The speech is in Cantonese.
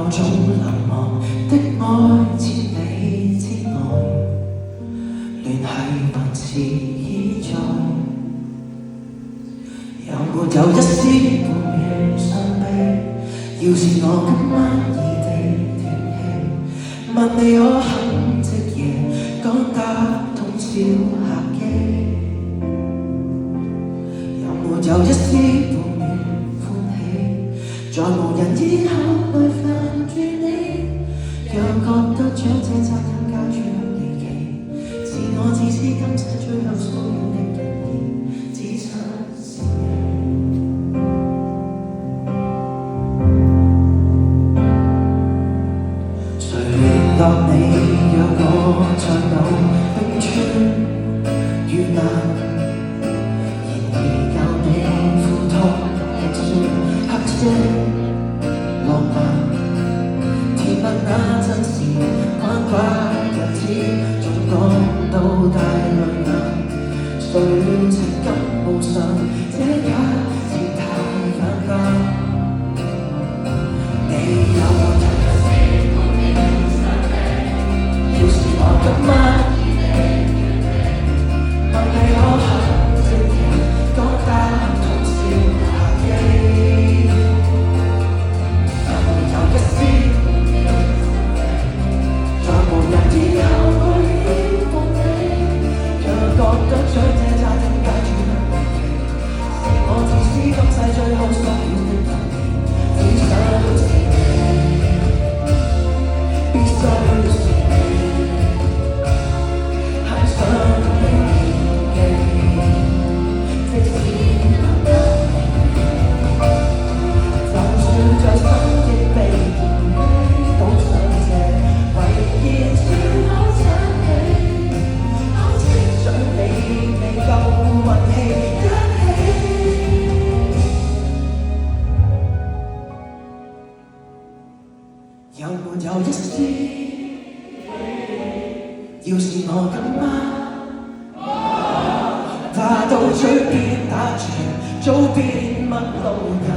某種冷漠的愛，千里之外，聯繫還是依在。有沒有一絲半秒傷悲？要是我今晚異地斷氣，問你可肯即夜趕搭通宵客機？有沒有一絲半秒歡喜？在無人以後來煩住你，若覺得將這責任交出離奇，自我自私今世最後所有的人兒，只想是你。誰聯絡你？若我在某冰川遇難，然而教你苦痛吃酸黑色浪漫。甜蜜那陣時，關懷日子總講到大淚眼，誰情感無常，這也是太簡單。你有我有要是我今晚問你可肯即夜趕搭通宵客機？有沒有一絲在無人以後去牽動你？若覺得將這責任解除離奇，是我自私今世最後所有的人兒，只想是你，必須是你，很想被記，即使不得你，就算再深的悲痛，都想這遺言說可親你，可清想你未夠運氣一起。有沒有一絲？要是我今晚爬到嘴邊打轉，早變陌路人。